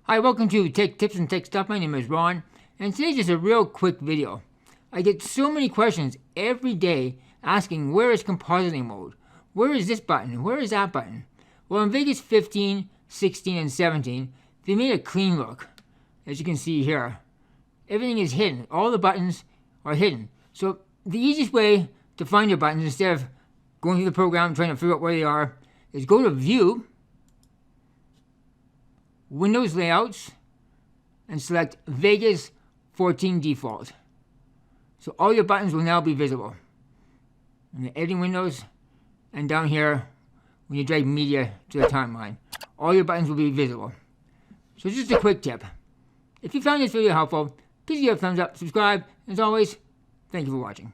Hi, welcome to Tech Tips and Tech Stuff. My name is Ron, and today's just a real quick video. I get so many questions every day asking, where is compositing mode? Where is this button? Where is that button? Well, in Vegas 15, 16, and 17, they made a clean look. As you can see here, everything is hidden. All the buttons are hidden. So the easiest way to find your buttons, instead of going through the program trying to figure out where they are, is go to View, Windows Layouts, and select Vegas 14 Default. So all your buttons will now be visible. In the editing windows, and down here, when you drag media to the timeline, all your buttons will be visible. So just a quick tip. If you found this video helpful, please give it a thumbs up, subscribe, and as always, thank you for watching.